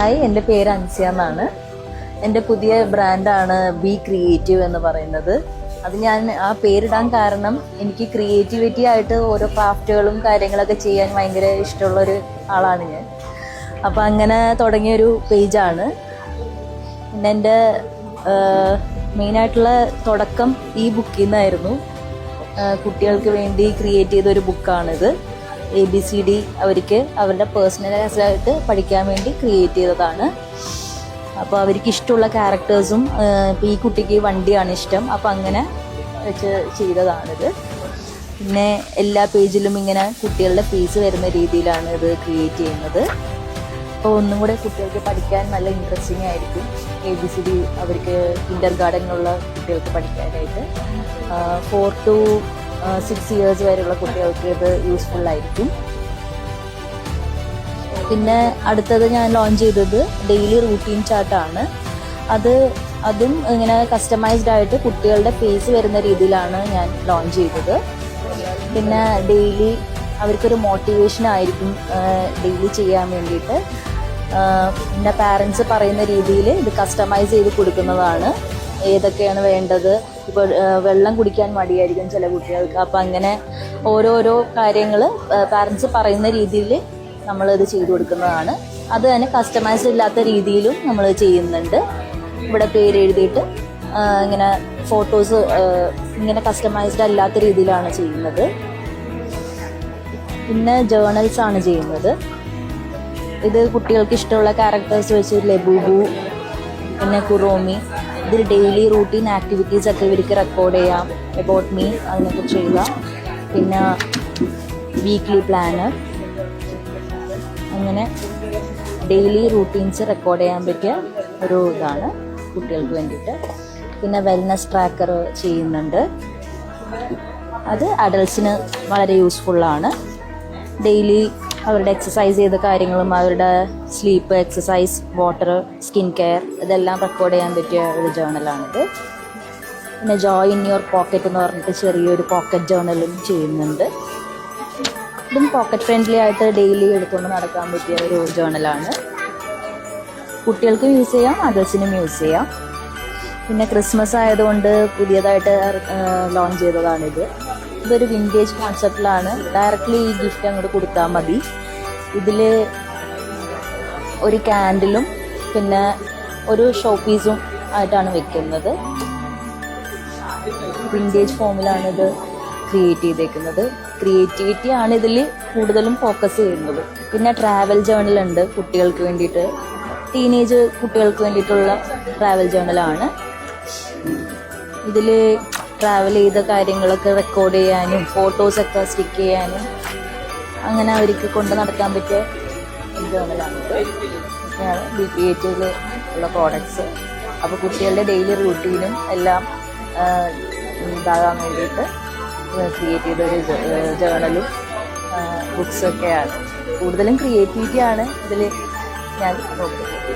Hi, എൻ്റെ പേര് അൻസിയ എന്നാണ്. എൻ്റെ പുതിയ ബ്രാൻഡാണ് ബി ക്രിയേറ്റീവ് എന്ന് പറയുന്നത്. അത് ഞാൻ ആ പേരിടാൻ കാരണം എനിക്ക് ക്രിയേറ്റിവിറ്റി ആയിട്ട് ഓരോ ക്രാഫ്റ്റുകളും കാര്യങ്ങളൊക്കെ ചെയ്യാൻ ഭയങ്കര ഇഷ്ടമുള്ളൊരു ആളാണ് ഞാൻ. അപ്പോൾ അങ്ങനെ തുടങ്ങിയൊരു പേജാണ്. പിന്നെ എൻ്റെ മെയിനായിട്ടുള്ള തുടക്കം ഈ ബുക്കിൽ നിന്നായിരുന്നു. കുട്ടികൾക്ക് വേണ്ടി ക്രിയേറ്റ് ചെയ്തൊരു ബുക്കാണിത്. ABCD അവർക്ക് അവരുടെ പേഴ്സണലൈസ്ഡായിട്ട് പഠിക്കാൻ വേണ്ടി ക്രിയേറ്റ് ചെയ്തതാണ്. അപ്പോൾ അവർക്ക് ഇഷ്ടമുള്ള ക്യാരക്ടേഴ്സും ഇപ്പോൾ ഈ കുട്ടിക്ക് വണ്ടിയാണ് ഇഷ്ടം, അപ്പോൾ അങ്ങനെ വെച്ച് ചെയ്തതാണിത്. പിന്നെ എല്ലാ പേജിലും ഇങ്ങനെ കുട്ടികളുടെ ഫേസ് വരുന്ന രീതിയിലാണ് ഇത് ക്രിയേറ്റ് ചെയ്യുന്നത്. അപ്പോൾ ഒന്നും കൂടെ കുട്ടികൾക്ക് പഠിക്കാൻ നല്ല ഇൻട്രസ്റ്റിംഗ് ആയിരിക്കും. ABCD അവർക്ക് കിൻഡർ ഗാർഡനിലുള്ള കുട്ടികൾക്ക് പഠിക്കാനായിട്ട് 4 to 6 years വരെയുള്ള കുട്ടികൾക്ക് ഇത് യൂസ്ഫുൾ ആയിരിക്കും. പിന്നെ അടുത്തത് ഞാൻ ലോഞ്ച് ചെയ്തത് ഡെയിലി റൂട്ടീൻ ചാർട്ടാണ്. അതും ഇങ്ങനെ കസ്റ്റമൈസ്ഡ് ആയിട്ട് കുട്ടികളുടെ ഫേസ് വരുന്ന രീതിയിലാണ് ഞാൻ ലോഞ്ച് ചെയ്തത്. പിന്നെ ഡെയിലി അവർക്കൊരു മോട്ടിവേഷൻ ആയിരിക്കും ഡെയിലി ചെയ്യാൻ വേണ്ടിയിട്ട്. പിന്നെ പാരൻസ് പറയുന്ന രീതിയിൽ ഇത് കസ്റ്റമൈസ് ചെയ്ത് കൊടുക്കുന്നതാണ്. ഏതൊക്കെയാണ് വേണ്ടത്, ഇപ്പോൾ വെള്ളം കുടിക്കാൻ മടിയായിരിക്കും ചില കുട്ടികൾക്ക്, അപ്പോൾ അങ്ങനെ ഓരോരോ കാര്യങ്ങൾ പാരൻസ് പറയുന്ന രീതിയിൽ നമ്മളിത് ചെയ്തു കൊടുക്കുന്നതാണ്. അത് തന്നെ കസ്റ്റമൈസ്ഡ് ഇല്ലാത്ത രീതിയിലും നമ്മൾ ചെയ്യുന്നുണ്ട്. ഇവിടെ പേര് എഴുതിയിട്ട് ഇങ്ങനെ ഫോട്ടോസ് ഇങ്ങനെ കസ്റ്റമൈസ്ഡ് അല്ലാത്ത രീതിയിലാണ് ചെയ്യുന്നത്. പിന്നെ ജേർണൽസ് ആണ് ചെയ്യുന്നത്. ഇത് കുട്ടികൾക്ക് ഇഷ്ടമുള്ള ക്യാരക്ടേഴ്സ് വെച്ച് ലബൂബു, പിന്നെ കുറോമി, ഇതിൽ ഡെയിലി റൂട്ടീൻ ആക്ടിവിറ്റീസ് ഒക്കെ ഇവർക്ക് റെക്കോർഡ് ചെയ്യാം. എബൌട്ട് മീ അതിനെക്കുറിച്ച് എഴുതാം. പിന്നെ വീക്ക്ലി പ്ലാനർ, അങ്ങനെ ഡെയിലി റൂട്ടീൻസ് റെക്കോർഡ് ചെയ്യാൻ പറ്റിയ ഒരു ഇതാണ് കുട്ടികൾക്ക് വേണ്ടിയിട്ട്. പിന്നെ വെൽനസ് ട്രാക്കർ ചെയ്യുന്നുണ്ട്. അത് അഡൾട്ട്സിന് വളരെ യൂസ്ഫുള്ളാണ്. ഡെയിലി അവരുടെ എക്സസൈസ് ചെയ്ത കാര്യങ്ങളും അവരുടെ sleep, exercise, water, skin care ഇതെല്ലാം റെക്കോർഡ് ചെയ്യാൻ പറ്റിയ ഒരു ജേർണലാണിത്. പിന്നെ ജോയ് ഇൻ യുവർ പോക്കറ്റ് എന്ന് പറഞ്ഞിട്ട് ചെറിയൊരു പോക്കറ്റ് ജേർണലും ചെയ്യുന്നുണ്ട്. ഇതും പോക്കറ്റ് ഫ്രണ്ട്ലി ആയിട്ട് ഡെയിലി എടുത്തുകൊണ്ട് നടക്കാൻ പറ്റിയ ഒരു ജേർണലാണ്. കുട്ടികൾക്കും യൂസ് ചെയ്യാം, അഡൾട്ട്സിനും യൂസ് ചെയ്യാം. പിന്നെ ക്രിസ്മസ് ആയതുകൊണ്ട് പുതിയതായിട്ട് ലോഞ്ച് ചെയ്തതാണിത്. ഇതൊരു വിൻറ്റേജ് കോൺസെപ്റ്റിലാണ്. ഡയറക്റ്റ്ലി ഈ ഗിഫ്റ്റ് അങ്ങോട്ട് കൊടുത്താൽ മതി. ഇതിൽ ഒരു കാൻഡിലും പിന്നെ ഒരു ഷോ പീസും ആയിട്ടാണ് വെക്കുന്നത്. വിൻറ്റേജ് ഫോമിലാണ് ഇത് ക്രിയേറ്റ് ചെയ്തേക്കുന്നത്. ക്രിയേറ്റിവിറ്റി ആണ് ഇതിൽ കൂടുതലും ഫോക്കസ് ചെയ്യുന്നത്. പിന്നെ ട്രാവൽ ജേർണലുണ്ട് കുട്ടികൾക്ക് വേണ്ടിയിട്ട്. ടീനേജ് കുട്ടികൾക്ക് വേണ്ടിയിട്ടുള്ള ട്രാവൽ ജേർണലാണ്. ഇതിൽ ട്രാവൽ ചെയ്ത കാര്യങ്ങളൊക്കെ റെക്കോർഡ് ചെയ്യാനും ഫോട്ടോസൊക്കെ സ്റ്റിക്ക് ചെയ്യാനും അങ്ങനെ അവർക്ക് കൊണ്ട് നടക്കാൻ പറ്റിയ ജേർണലാണിത്. ഇതൊക്കെയാണ് ബി ക്രിയേറ്റീവിൽ ഉള്ള പ്രോഡക്ട്സ്. അപ്പോൾ കുട്ടികളുടെ ഡെയിലി റൂട്ടീനും എല്ലാം ഇതാകാൻ വേണ്ടിയിട്ട് ക്രിയേറ്റ് ചെയ്തൊരു ജേർണലും ബുക്സൊക്കെയാണ്. കൂടുതലും ക്രിയേറ്റിവിറ്റിയാണ് ഇതിൽ ഞാൻ നോക്കുന്നത്.